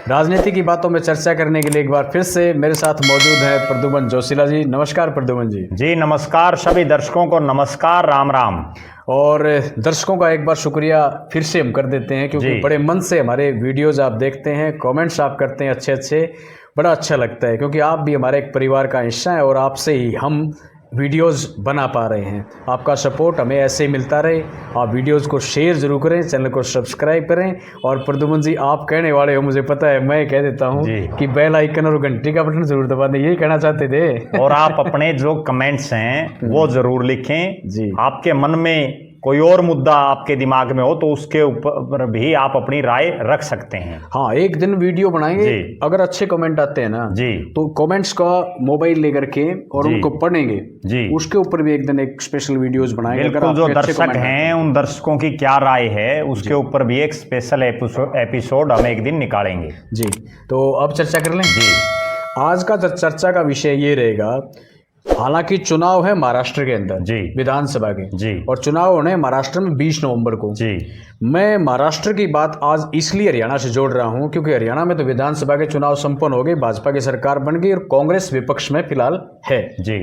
राजनीति की बातों में चर्चा करने के लिए एक बार फिर से मेरे साथ मौजूद है प्रद्युमन जोशीला जी। नमस्कार प्रद्युमन जी। जी नमस्कार, सभी दर्शकों को नमस्कार, राम राम। और दर्शकों का एक बार शुक्रिया फिर से हम कर देते हैं, क्योंकि बड़े मन से हमारे वीडियोज आप देखते हैं, कमेंट्स आप करते हैं अच्छे अच्छे, बड़ा अच्छा लगता है, क्योंकि आप भी हमारे एक परिवार का हिस्सा है और आपसे ही हम वीडियोस बना पा रहे हैं। आपका सपोर्ट हमें ऐसे ही मिलता रहे। आप वीडियोस को शेयर जरूर करें, चैनल को सब्सक्राइब करें। और प्रद्युमन जी, आप कहने वाले हो, मुझे पता है, मैं कह देता हूं कि बेल आइकन और घंटी का बटन जरूर दबा दें, यही कहना चाहते थे। और आप अपने जो कमेंट्स हैं वो जरूर लिखें जी। आपके मन में कोई और मुद्दा आपके दिमाग में हो तो उसके ऊपर भी आप अपनी राय रख सकते हैं। हाँ, एक दिन वीडियो बनाएंगे, अगर अच्छे कमेंट आते हैं ना जी, तो कमेंट्स का मोबाइल लेकर के और उनको पढ़ेंगे जी, उसके ऊपर भी एक दिन एक स्पेशल वीडियोस बनाएंगे। बिल्कुल, जो दर्शक हैं उन दर्शकों की क्या राय है उसके ऊपर भी एक स्पेशल एपिसोड हम एक दिन निकालेंगे जी। तो अब चर्चा कर लें जी। आज का चर्चा का विषय ये रहेगा, हालांकि चुनाव है महाराष्ट्र के अंदर जी, विधानसभा के जी, और चुनाव होने हैं महाराष्ट्र में 20 नवंबर को जी। मैं महाराष्ट्र की बात आज इसलिए हरियाणा से जोड़ रहा हूं क्योंकि हरियाणा में तो विधानसभा के चुनाव संपन्न हो गए, भाजपा की सरकार बन गई और कांग्रेस विपक्ष में फिलहाल है जी।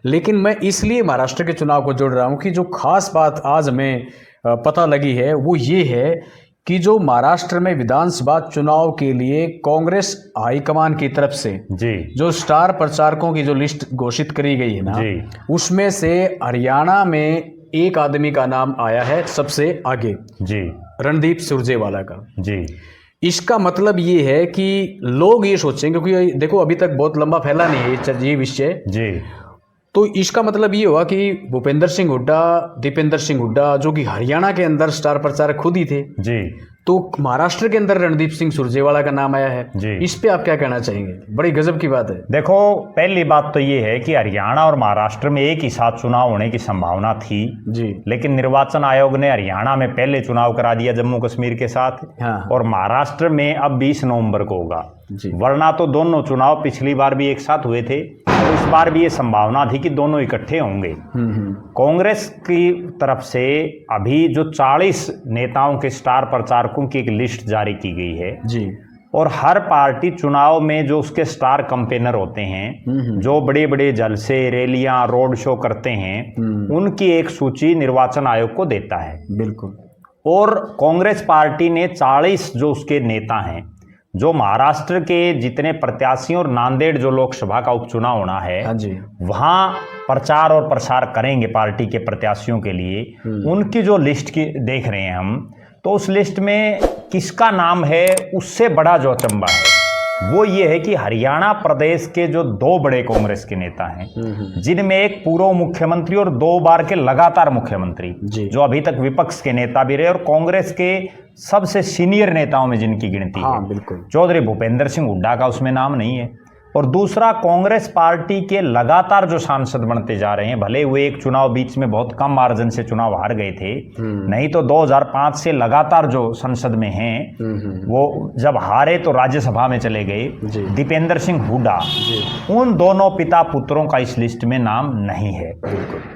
लेकिन मैं इसलिए महाराष्ट्र के चुनाव को जोड़ रहा हूं कि जो खास बात आज हमें पता लगी है वो ये है कि जो महाराष्ट्र में विधानसभा चुनाव के लिए कांग्रेस हाईकमान की तरफ से जी, जो स्टार प्रचारकों की जो लिस्ट घोषित करी गई है ना जी, उसमें से हरियाणा में एक आदमी का नाम आया है सबसे आगे जी, रणदीप सुरजेवाला का जी। इसका मतलब ये है कि लोग ये सोचेंगे, क्योंकि देखो अभी तक बहुत लंबा फैला नहीं है ये विषय जी, तो इसका मतलब ये हुआ कि भूपेंद्र सिंह हुड्डा, दीपेंद्र सिंह हुड्डा, जो कि हरियाणा के अंदर स्टार प्रचारक खुद ही थे जी, तो महाराष्ट्र के अंदर रणदीप सिंह सुरजेवाला का नाम आया है जी। इस पे आप क्या कहना चाहेंगे? बड़ी गजब की बात है। देखो, पहली बात तो ये है कि हरियाणा और महाराष्ट्र में एक ही साथ चुनाव होने की संभावना थी जी, लेकिन निर्वाचन आयोग ने हरियाणा में पहले चुनाव करा दिया जम्मू कश्मीर के साथ हाँ। और महाराष्ट्र में अब 20 नवंबर को होगा जी। वरना तो दोनों चुनाव पिछली बार भी एक साथ हुए थे और इस बार भी ये संभावना थी कि दोनों इकट्ठे होंगे। कांग्रेस की तरफ से अभी जो 40 नेताओं के स्टार प्रचारकों की एक लिस्ट जारी की गई है जी, और हर पार्टी चुनाव में जो उसके स्टार कैंपेनर होते हैं, जो बड़े बड़े जलसे, रैलियां, रोड शो करते हैं, उनकी एक सूची निर्वाचन आयोग को देता है। बिल्कुल। और कांग्रेस पार्टी ने 40 जो उसके नेता हैं, जो महाराष्ट्र के जितने प्रत्याशी और नांदेड़ जो लोकसभा का उपचुनाव होना है वहां प्रचार और प्रसार करेंगे पार्टी के प्रत्याशियों के लिए, उनकी जो लिस्ट की देख रहे हैं हम, तो उस लिस्ट में किसका नाम है उससे बड़ा जो अचंबा है वो ये है कि हरियाणा प्रदेश के जो 2 बड़े कांग्रेस के नेता हैं, जिनमें एक पूर्व मुख्यमंत्री और 2 बार के लगातार मुख्यमंत्री जो अभी तक विपक्ष के नेता भी रहे और कांग्रेस के सबसे सीनियर नेताओं में जिनकी गिनती है, चौधरी भूपेंद्र सिंह हुड्डा का उसमें नाम नहीं है। और दूसरा, कांग्रेस पार्टी के लगातार जो सांसद बनते जा रहे हैं, भले हुए एक चुनाव बीच में बहुत कम मार्जिन से चुनाव हार गए थे, नहीं तो 2005 से लगातार जो संसद में हैं, वो जब हारे तो राज्यसभा में चले गए, दीपेंद्र सिंह हुड्डा, उन दोनों पिता पुत्रों का इस लिस्ट में नाम नहीं है।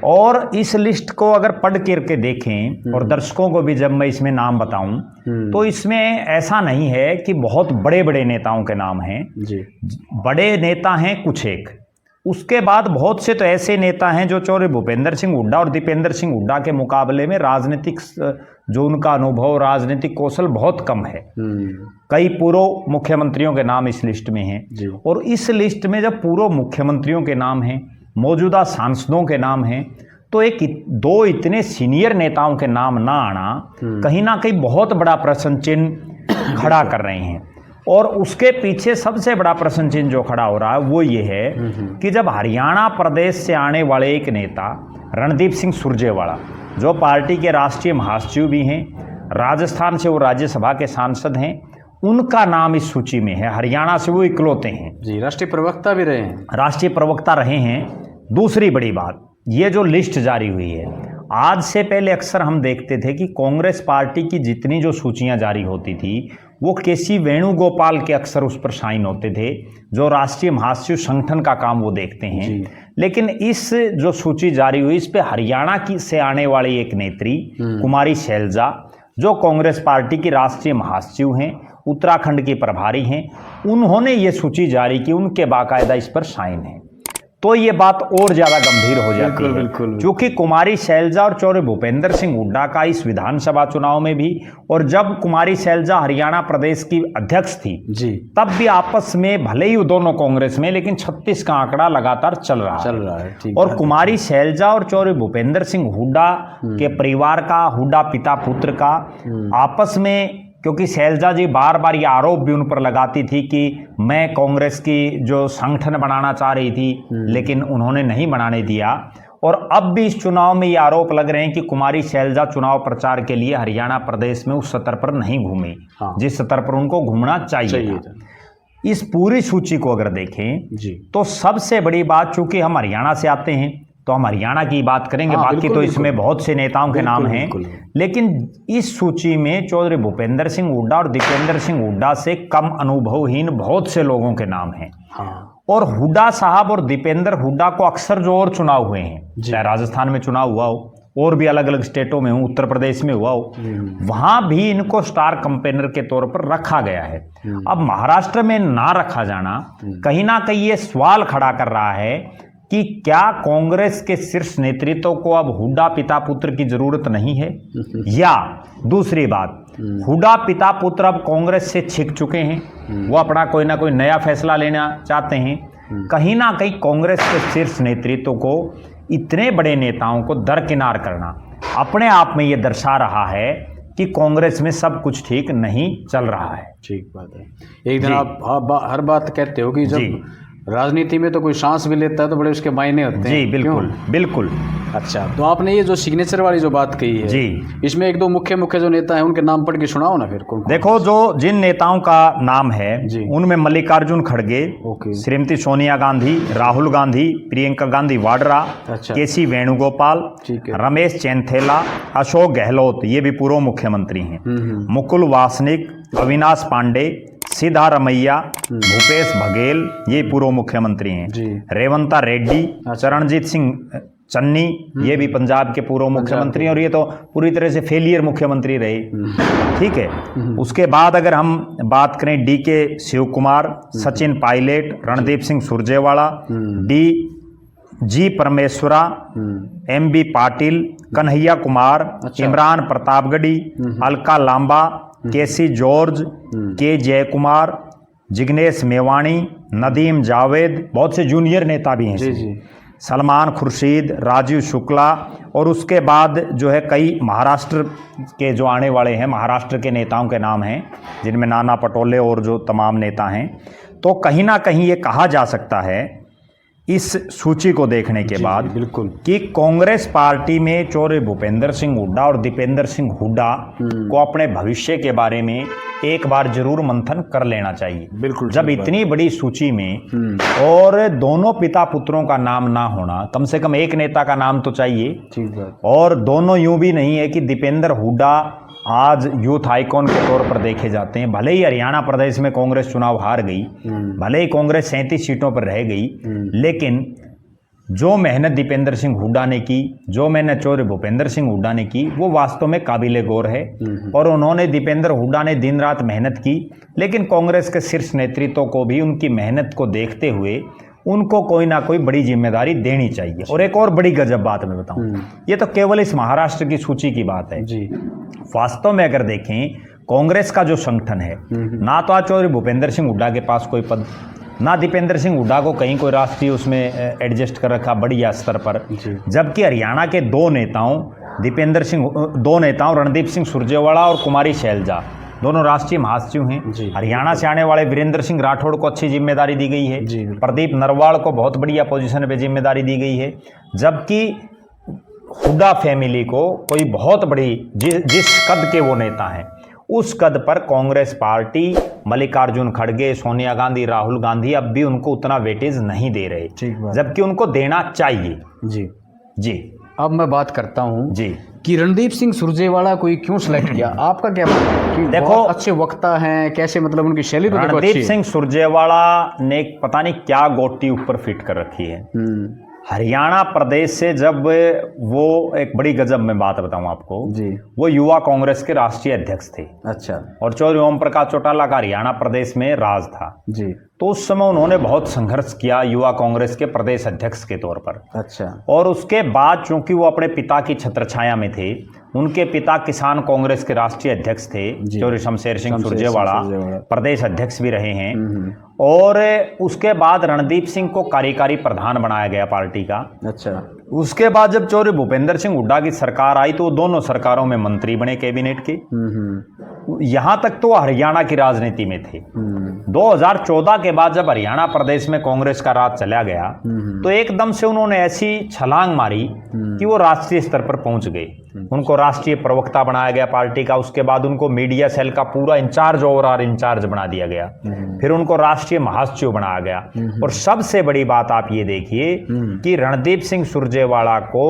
और इस लिस्ट को अगर पढ़ करके देखें और दर्शकों को भी जब मैं इसमें नाम बताऊं तो इसमें ऐसा नहीं है कि बहुत बड़े बड़े नेताओं के नाम हैं, बड़े नेता हैं कुछ एक, उसके बाद बहुत से तो ऐसे नेता हैं जो चौधरी भूपेंद्र सिंह हुड्डा और दीपेंद्र सिंह हुड्डा के मुकाबले में राजनीतिक जो उनका अनुभव, राजनीतिक कौशल बहुत कम है। कई पूर्व मुख्यमंत्रियों के नाम इस लिस्ट में हैं और इस लिस्ट में जब पूर्व मुख्यमंत्रियों के नाम हैं, मौजूदा सांसदों के नाम हैं, तो एक 2 इतने सीनियर नेताओं के नाम ना आना कहीं ना कहीं बहुत बड़ा प्रश्न चिन्ह खड़ा कर रहे हैं। और उसके पीछे सबसे बड़ा प्रश्न चिन्ह जो खड़ा हो रहा है वो ये है कि जब हरियाणा प्रदेश से आने वाले एक नेता रणदीप सिंह सुरजेवाला, जो पार्टी के राष्ट्रीय महासचिव भी हैं, राजस्थान से वो राज्यसभा के सांसद हैं, उनका नाम इस सूची में है। हरियाणा से वो इकलौते हैं जी, राष्ट्रीय प्रवक्ता भी रहे हैं, राष्ट्रीय प्रवक्ता रहे हैं। दूसरी बड़ी बात, ये जो लिस्ट जारी हुई है, आज से पहले अक्सर हम देखते थे कि कांग्रेस पार्टी की जितनी जो सूचियां जारी होती थी वो केसी वेणुगोपाल के अक्सर उस पर साइन होते थे, जो राष्ट्रीय महासचिव संगठन का काम वो देखते हैं। लेकिन इस जो सूची जारी हुई, इस पे हरियाणा की से आने वाली एक नेत्री कुमारी शैलजा, जो कांग्रेस पार्टी की राष्ट्रीय महासचिव हैं उत्तराखंड की प्रभारी हैं, उन्होंने ये सूची जारी की, उनके बाकायदा इस पर साइन है। तो ये बात और ज्यादा गंभीर हो जाती है, क्योंकि कुमारी शैलजा और चौधरी भूपेंद्र सिंह हुड्डा का इस विधानसभा चुनाव में भी, और जब कुमारी शैलजा हरियाणा प्रदेश की अध्यक्ष थी जी, तब भी आपस में, भले ही दोनों कांग्रेस में, लेकिन 36 का आंकड़ा लगातार चल रहा है। और कुमारी शैलजा और चौधरी भूपेंद्र सिंह हुड्डा के परिवार का, हुड्डा पिता पुत्र का आपस में, क्योंकि शैलजा जी बार बार ये आरोप भी उन पर लगाती थी कि मैं कांग्रेस की जो संगठन बनाना चाह रही थी, लेकिन उन्होंने नहीं बनाने दिया। और अब भी इस चुनाव में ये आरोप लग रहे हैं कि कुमारी शैलजा चुनाव प्रचार के लिए हरियाणा प्रदेश में उस स्तर पर नहीं घूमी जिस स्तर पर उनको घूमना चाहिए था। इस पूरी सूची को अगर देखें जी, तो सबसे बड़ी बात, चूंकि हम हरियाणा से आते हैं तो हम हरियाणा की बात करेंगे, बाकी तो इसमें बहुत से नेताओं के नाम हैं, लेकिन इस सूची में चौधरी भूपेंद्र सिंह हुड्डा और दीपेंद्र सिंह हुड्डा से कम अनुभवहीन बहुत से लोगों के नाम हैं। और हुड्डा साहब और दीपेंद्र हुड्डा को अक्सर जो और चुनाव हुए हैं, चाहे राजस्थान में चुनाव हुआ हो और भी अलग अलग स्टेटों में हो, उत्तर प्रदेश में हुआ हो, वहां भी इनको स्टार कैंपेनर के तौर पर रखा गया है। अब महाराष्ट्र में ना रखा जाना कहीं ना कहीं ये सवाल खड़ा कर रहा है कि क्या कांग्रेस के शीर्ष नेतृत्व को अब हुड्डा पिता पुत्र की जरूरत नहीं है, या दूसरी बात, हुड्डा पिता पुत्र अब कांग्रेस से छिक चुके हैं, वो अपना कोई ना कोई नया फैसला लेना चाहते हैं। कहीं ना कहीं कांग्रेस के शीर्ष नेतृत्व को इतने बड़े नेताओं को दरकिनार करना अपने आप में ये दर्शा रहा है कि कांग्रेस में सब कुछ ठीक नहीं चल रहा है। ठीक बात है। एक दिन आप हर बात कहते हो कि जब राजनीति में तो कोई सांस भी लेता है तो बड़े उसके मायने होते हैं। जी बिल्कुल बिल्कुल। अच्छा, तो आपने ये जो सिग्नेचर वाली जो बात कही है जी, इसमें एक दो मुख्य जो नेता हैं उनके नाम पढ़ के सुनाओ ना फिर। देखो, जो जिन नेताओं का नाम है उनमें मल्लिकार्जुन खड़गे, श्रीमती सोनिया गांधी, राहुल गांधी, प्रियंका गांधी वाड्रा, केसी वेणुगोपाल, रमेश चैनथेला, अशोक गहलोत, ये भी पूर्व मुख्यमंत्री हैं, मुकुल वासनिक, अविनाश पांडे, सिद्धारमैया, भूपेश बघेल, ये पूर्व मुख्यमंत्री हैं, रेवंता रेड्डी, चरणजीत सिंह चन्नी, ये भी पंजाब के पूर्व मुख्यमंत्री, और ये तो पूरी तरह से फेलियर मुख्यमंत्री रहे। ठीक है। उसके बाद अगर हम बात करें डीके शिव कुमार, सचिन पायलट, रणदीप सिंह सुरजेवाला, जी परमेश्वरा, एमबी पाटिल, कन्हैया कुमार, इमरान प्रतापगढ़ी, अलका लांबा, केसी जॉर्ज, के जयकुमार, जिग्नेश मेवाणी, नदीम जावेद, बहुत से जूनियर नेता भी हैं, सलमान खुर्शीद, राजीव शुक्ला, और उसके बाद जो है कई महाराष्ट्र के जो आने वाले हैं, महाराष्ट्र के नेताओं के नाम हैं जिनमें नाना पटोले और जो तमाम नेता हैं। तो कहीं ना कहीं ये कहा जा सकता है इस सूची को देखने के बाद बिल्कुल कि कांग्रेस पार्टी में चौधरी भूपेंद्र सिंह हुड्डा और दीपेंद्र सिंह हुड्डा को अपने भविष्य के बारे में एक बार जरूर मंथन कर लेना चाहिए। बिल्कुल, जब इतनी बड़ी सूची में और दोनों पिता पुत्रों का नाम ना होना, कम से कम एक नेता का नाम तो चाहिए। और दोनों यूं भी नहीं है कि दीपेंद्र हुड्डा आज यूथ आइकॉन के तौर पर देखे जाते हैं। भले ही हरियाणा प्रदेश में कांग्रेस चुनाव हार गई, भले ही कांग्रेस 37 सीटों पर रह गई, लेकिन जो मेहनत दीपेंद्र सिंह हुड्डा ने की, जो मेहनत चौधरी भूपेंद्र सिंह हुड्डा ने की, वो वास्तव में काबिले गौर है। और उन्होंने, दीपेंद्र हुड्डा ने दिन रात मेहनत की, लेकिन कांग्रेस के शीर्ष नेतृत्व को भी उनकी मेहनत को देखते हुए उनको कोई ना कोई बड़ी जिम्मेदारी देनी चाहिए। और एक और बड़ी गजब बात मैं बताऊं, ये तो केवल इस महाराष्ट्र की सूची की बात है जी। वास्तव में अगर देखें, कांग्रेस का जो संगठन है, ना तो आज चौधरी भूपेंद्र सिंह हुड्डा के पास कोई पद, ना दीपेंद्र सिंह हुड्डा को कहीं कोई राष्ट्रीय उसमें एडजस्ट कर रखा बढ़िया स्तर पर, जबकि हरियाणा के दो नेताओं रणदीप सिंह सुरजेवाला और कुमारी शैलजा दोनों राष्ट्रीय महासचिव हैं। हरियाणा से आने वाले वीरेंद्र सिंह राठौड़ को अच्छी जिम्मेदारी दी गई है, प्रदीप नरवाल को बहुत बढ़िया पोजीशन पे जिम्मेदारी दी गई है, जबकि हुड्डा फैमिली को कोई बहुत बड़ी जिस कद के वो नेता हैं उस कद पर कांग्रेस पार्टी, मल्लिकार्जुन खड़गे, सोनिया गांधी, राहुल गांधी अब भी उनको उतना वेटेज नहीं दे रहे, जबकि उनको देना चाहिए। जी अब मैं बात करता हूं जी कि रणदीप सिंह सुरजेवाला को क्यों सिलेक्ट किया, आपका क्या मानना है? कि देखो, अच्छे वक्ता हैं, कैसे, मतलब उनकी शैली तो देखो अच्छी है। रणदीप सिंह सुरजेवाला ने पता नहीं क्या गोटी ऊपर फिट कर रखी है। हरियाणा प्रदेश से जब वो एक बड़ी गजब में बात बताऊं आपको जी, वो युवा कांग्रेस के राष्ट्रीय अध्यक्ष थे। अच्छा, और चौधरी ओम प्रकाश चौटाला का हरियाणा प्रदेश में राज था जी, तो उस समय उन्होंने बहुत संघर्ष किया युवा कांग्रेस के प्रदेश अध्यक्ष के तौर पर। अच्छा, और उसके बाद चूंकि वो अपने पिता की छत्रछाया में थे, उनके पिता किसान कांग्रेस के राष्ट्रीय अध्यक्ष थे चौधरी शमशेर सिंह सुरजेवाला, प्रदेश अध्यक्ष भी रहे हैं। और उसके बाद रणदीप सिंह को कार्यकारी प्रधान बनाया गया पार्टी का। अच्छा, उसके बाद जब चौधरी भूपेंद्र सिंह हुड्डा की सरकार आई तो वो दोनों सरकारों में मंत्री बने कैबिनेट के। यहां तक तो हरियाणा की राजनीति में थे। 2014 के बाद जब हरियाणा प्रदेश में कांग्रेस का राज चला गया तो एकदम से उन्होंने ऐसी छलांग मारी कि वो राष्ट्रीय स्तर पर पहुंच गए। उनको राष्ट्रीय प्रवक्ता बनाया गया पार्टी का, उसके बाद उनको मीडिया सेल का पूरा इंचार्ज ओवरऑल इंचार्ज बना दिया गया, फिर उनको राष्ट्रीय महासचिव बनाया गया। और सबसे बड़ी बात आप ये देखिए कि रणदीप सिंह सुरजेवाला को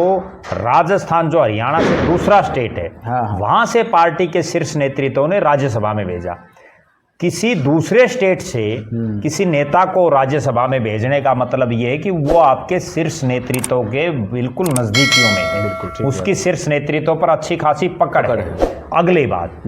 राजस्थान, जो हरियाणा से दूसरा स्टेट है, वहां से पार्टी के शीर्ष नेतृत्व ने राज्यसभा में भेजा। किसी दूसरे स्टेट से किसी नेता को राज्यसभा में भेजने का मतलब यह है कि वो आपके शीर्ष नेतृत्व के बिल्कुल नजदीकियों में है, उसकी शीर्ष नेतृत्व पर अच्छी खासी पकड़ है। अगली बात,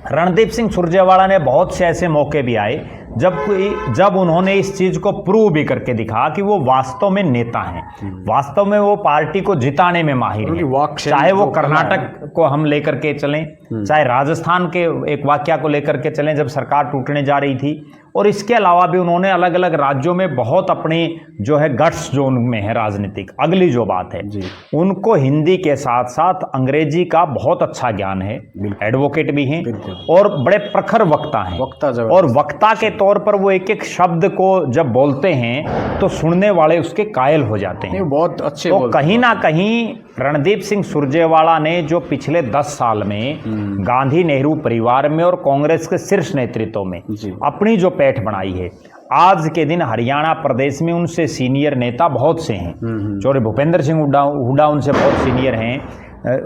रणदीप सिंह सुरजेवाला ने बहुत से ऐसे मौके भी आए जब उन्होंने इस चीज को प्रूव भी करके दिखा कि वो वास्तव में नेता हैं, वास्तव में वो पार्टी को जिताने में माहिर हैं। चाहे वो कर्नाटक को हम लेकर के चलें, चाहे राजस्थान के एक वाकया को लेकर के चलें जब सरकार टूटने जा रही थी, और इसके अलावा भी उन्होंने अलग अलग राज्यों में बहुत अपनी जो है गट्स जो उनमें है राजनीतिक। अगली जो बात है, उनको हिंदी के साथ साथ अंग्रेजी का बहुत अच्छा ज्ञान है, एडवोकेट भी हैं और बड़े प्रखर वक्ता हैं। और वक्ता के तौर पर वो एक एक शब्द को जब बोलते हैं तो सुनने वाले उसके कायल हो जाते हैं, बहुत अच्छे। तो कहीं ना कहीं रणदीप सिंह सुरजेवाला ने जो पिछले 10 साल में गांधी नेहरू परिवार में और कांग्रेस के शीर्ष नेतृत्व में अपनी जो पैठ बनाई है, आज के दिन हरियाणा प्रदेश में उनसे सीनियर नेता बहुत से हैं। चौधरी भूपेंद्र सिंह हुड्डा उनसे बहुत सीनियर हैं,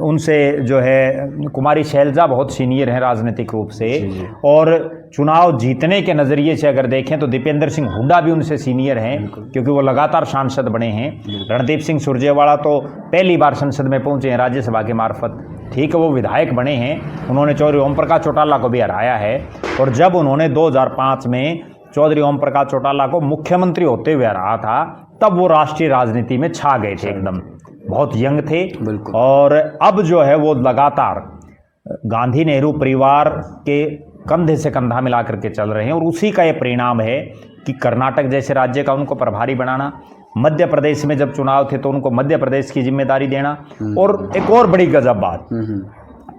उनसे जो है कुमारी शैलजा बहुत सीनियर हैं राजनीतिक रूप से, और चुनाव जीतने के नज़रिए से अगर देखें तो दीपेंद्र सिंह हुड्डा भी उनसे सीनियर हैं क्योंकि वो लगातार सांसद बने हैं। रणदीप सिंह सुरजेवाला तो पहली बार संसद में पहुंचे हैं राज्यसभा के मार्फत, ठीक है, वो विधायक बने हैं, उन्होंने चौधरी ओम प्रकाश चौटाला को भी हराया है। और जब उन्होंने 2005 में चौधरी ओम प्रकाश चौटाला को मुख्यमंत्री होते हुए हराया था तब वो राष्ट्रीय राजनीति में छा गए थे, एकदम बहुत यंग थे। और अब जो है वो लगातार गांधी नेहरू परिवार के कंधे से कंधा मिला करके चल रहे हैं, और उसी का ये परिणाम है कि कर्नाटक जैसे राज्य का उनको प्रभारी बनाना, मध्य प्रदेश में जब चुनाव थे तो उनको मध्य प्रदेश की जिम्मेदारी देना। और एक और बड़ी गजब बात,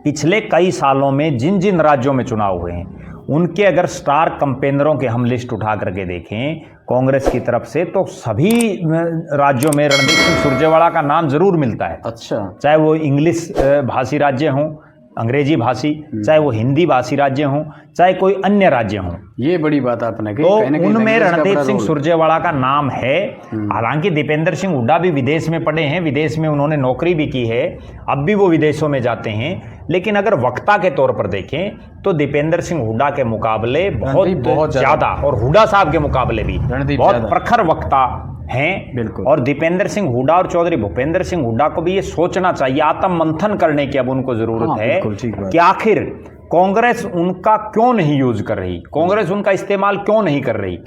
पिछले कई सालों में जिन जिन राज्यों में चुनाव हुए हैं उनके अगर स्टार कंपेनरों के हम लिस्ट उठा करके देखें कांग्रेस की तरफ से तो सभी राज्यों में रणदीप सिंह सुरजेवाला का नाम जरूर मिलता है। अच्छा, चाहे वो इंग्लिश भाषी राज्य हों, अंग्रेजी भाषी, चाहे वो हिंदी भाषी राज्य हों, चाहे कोई अन्य राज्य हों, ये बड़ी बात आपने कही। तो उनमें रणदीप सिंह सुरजेवाला का नाम है। हालांकि दीपेंद्र सिंह हुड्डा भी विदेश में पढ़े हैं, विदेश में उन्होंने नौकरी भी की है, अब भी वो विदेशों में जाते हैं, लेकिन अगर वक्ता के तौर पर देखें तो दीपेंद्र सिंह हुड्डा के मुकाबले बहुत ज्यादा, और हुड्डा साहब के मुकाबले भी बहुत प्रखर वक्ता हैं। बिल्कुल। और दीपेंद्र सिंह हुड्डा और चौधरी भूपेंद्र सिंह हुड्डा को भी ये सोचना चाहिए, आत्म मंथन करने की अब उनको जरूरत है कि आखिर कांग्रेस उनका क्यों नहीं यूज कर रही, कांग्रेस उनका इस्तेमाल क्यों नहीं कर रही।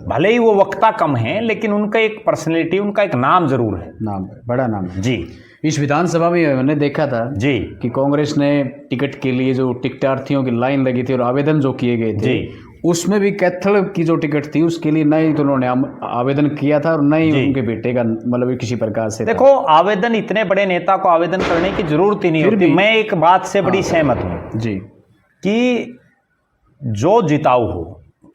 भले ही वो वक्ता कम है लेकिन उनका एक पर्सनैलिटी, उनका एक नाम जरूर है, नाम बड़ा नाम है जी। इस विधानसभा में मैंने देखा था जी कि कांग्रेस ने टिकट के लिए जो टिकटार्थियों की लाइन लगी थी और आवेदन जो किए गए थे उसमें भी कैथल की जो टिकट थी उसके लिए नहीं तो उन्होंने आवेदन किया था और नहीं उनके बेटे का मतलब किसी प्रकार से। देखो, आवेदन इतने बड़े नेता को आवेदन करने की जरूरत ही नहीं होती। मैं एक बात से बड़ी सहमत हूँ जी कि जो जिताऊ हो,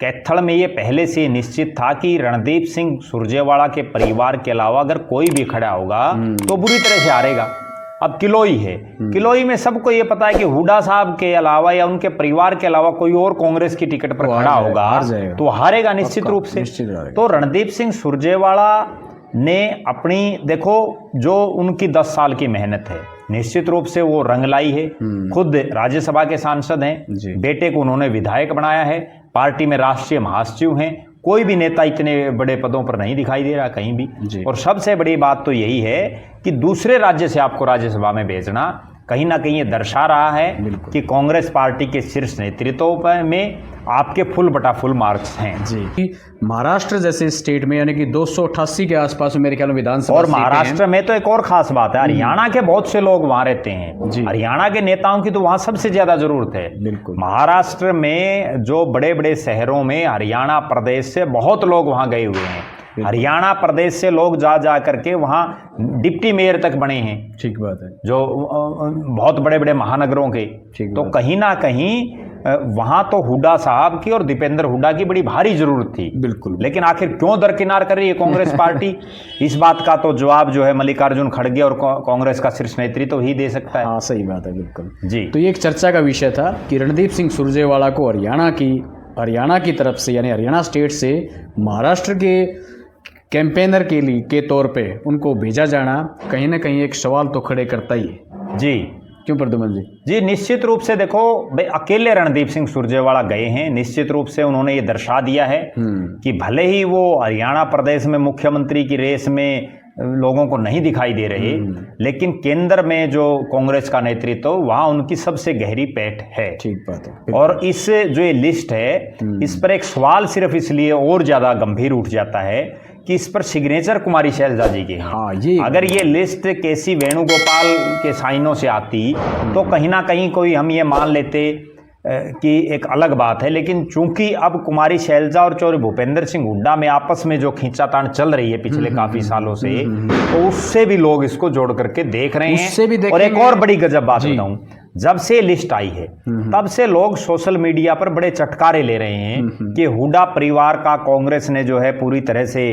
कैथल में ये पहले से निश्चित था कि रणदीप सिंह सुरजेवाला के परिवार के अलावा अगर कोई भी खड़ा होगा तो बुरी तरह से हारेगा। अब किलोई है, किलोई में सबको ये पता है कि हुड्डा साहब के अलावा या उनके परिवार के अलावा कोई और कांग्रेस की टिकट पर खड़ा होगा तो हारेगा निश्चित रूप से। तो रणदीप सिंह सुरजेवाला ने अपनी, देखो जो उनकी 10 साल की मेहनत है निश्चित रूप से वो रंग लाई है। खुद राज्यसभा के सांसद हैं, बेटे को उन्होंने विधायक बनाया है, पार्टी में राष्ट्रीय महासचिव हैं, कोई भी नेता इतने बड़े पदों पर नहीं दिखाई दे रहा कहीं भी। और सबसे बड़ी बात तो यही है कि दूसरे राज्य से आपको राज्यसभा में भेजना कहीं ना कहीं ये दर्शा रहा है कि कांग्रेस पार्टी के शीर्ष नेतृत्व में आपके फुल बटा फुल मार्क्स हैं। जी, महाराष्ट्र जैसे स्टेट में यानी कि 288 के आसपास मेरे ख्याल में विधानसभा और महाराष्ट्र में तो एक और खास बात है, हरियाणा के बहुत से लोग वहां रहते हैं। हरियाणा के नेताओं की तो वहां सबसे ज्यादा जरूरत है। बिल्कुल। महाराष्ट्र में जो बड़े बड़े शहरों में हरियाणा प्रदेश से बहुत लोग वहां गए हुए हैं। हरियाणा प्रदेश से लोग जा करके वहां डिप्टी मेयर तक बने हैं। ठीक बात है। जो बहुत बड़े बड़े महानगरों के। तो कहीं ना कहीं वहां तो हुड्डा साहब की और दीपेंद्र हुड्डा की बड़ी भारी जरूरत थी। बिल्कुल। लेकिन आखिर क्यों दरकिनार कर रही है कांग्रेस पार्टी, इस बात का तो जवाब जो है मल्लिकार्जुन खड़गे और कांग्रेस का शीर्ष नेतृत्व ही दे सकता है। हाँ, सही बात है, बिल्कुल जी। तो ये एक चर्चा का विषय था कि रणदीप सिंह सुरजेवाला को हरियाणा की तरफ से यानी हरियाणा स्टेट से महाराष्ट्र के कैंपेनर के तौर पे उनको भेजा जाना कहीं ना कहीं एक सवाल तो खड़े करता ही है। जी, क्यों प्रद्युमन जी? जी, निश्चित रूप से देखो भाई, अकेले रणदीप सिंह सुरजेवाला गए हैं। निश्चित रूप से उन्होंने ये दर्शा दिया है कि भले ही वो हरियाणा प्रदेश में मुख्यमंत्री की रेस में लोगों को नहीं दिखाई दे रहे, लेकिन केंद्र में जो कांग्रेस का नेतृत्व वहां उनकी सबसे गहरी पैठ है। ठीक बात है। और इस जो ये लिस्ट है, इस पर एक सवाल सिर्फ इसलिए और ज्यादा गंभीर उठ जाता है कि इस पर सिग्नेचर कुमारी शैलजा जी के हैं। हाँ, अगर ये लिस्ट केसी वेणुगोपाल के साइनों से आती तो कहीं ना कहीं कोई हम ये मान लेते कि एक अलग बात है। लेकिन चूंकि अब कुमारी शैलजा और चौधरी भूपेंद्र सिंह हुड्डा में आपस में जो खींचातान चल रही है पिछले काफी सालों से, तो उससे भी लोग इसको जोड़ करके देख रहे हैं। और एक और बड़ी गजब बात बताऊं, जब से लिस्ट आई है तब से लोग सोशल मीडिया पर बड़े चटकारे ले रहे हैं कि हुड्डा परिवार का कांग्रेस ने जो है पूरी तरह से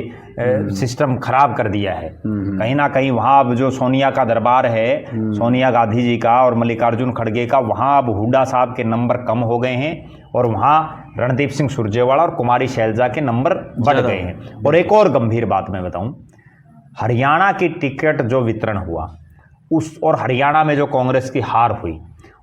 सिस्टम खराब कर दिया है। कहीं ना कहीं वहां अब जो सोनिया का दरबार है, सोनिया गांधी जी का और मल्लिकार्जुन खड़गे का, वहां अब हुड्डा साहब के नंबर कम हो गए हैं और वहां रणदीप सिंह सुरजेवाला और कुमारी शैलजा के नंबर बढ़ गए हैं। और एक और गंभीर बात मैं बताऊं, हरियाणा की टिकट जो वितरण हुआ और हरियाणा में जो कांग्रेस की हार हुई,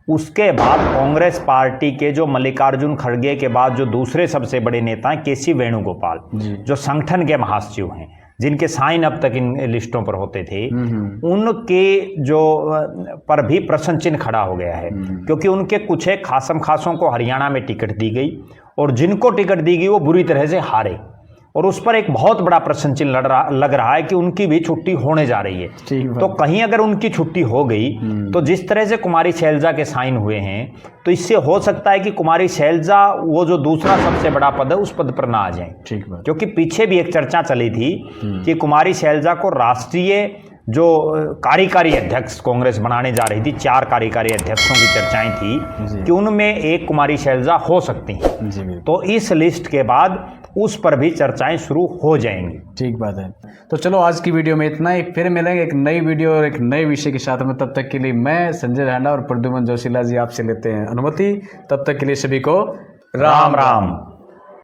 उसके बाद कांग्रेस पार्टी के जो मल्लिकार्जुन खड़गे के बाद जो दूसरे सबसे बड़े नेता हैं केसी वेणुगोपाल, जो संगठन के महासचिव हैं, जिनके साइन अब तक इन लिस्टों पर होते थे, उनके जो पर भी प्रश्न चिन्ह खड़ा हो गया है। क्योंकि उनके कुछ एक खासम खासों को हरियाणा में टिकट दी गई और जिनको टिकट दी गई वो बुरी तरह से हारे, और उस पर एक बहुत बड़ा प्रश्न चिन्ह लग रहा है कि उनकी भी छुट्टी होने जा रही है। तो कहीं अगर उनकी छुट्टी हो गई तो जिस तरह से कुमारी शैलजा के साइन हुए हैं, तो इससे हो सकता है कि कुमारी शैलजा वो जो दूसरा सबसे बड़ा पद है उस पद पर ना आ जाए। क्योंकि पीछे भी एक चर्चा चली थी कि कुमारी शैलजा को राष्ट्रीय जो कार्यकारी अध्यक्ष कांग्रेस बनाने जा रही थी, 4 कार्यकारी अध्यक्षों की चर्चाएं थी कि उनमें एक कुमारी शैलजा हो सकती हैं। तो इस लिस्ट के बाद उस पर भी चर्चाएं शुरू हो जाएंगी। ठीक बात है। तो चलो आज की वीडियो में इतना ही, फिर मिलेंगे एक नई वीडियो और एक नए विषय के साथ में। तब तक के लिए मैं संजय राणा और प्रद्युमन जोशीला जी आपसे लेते हैं अनुमति। तब तक के लिए सभी को राम राम।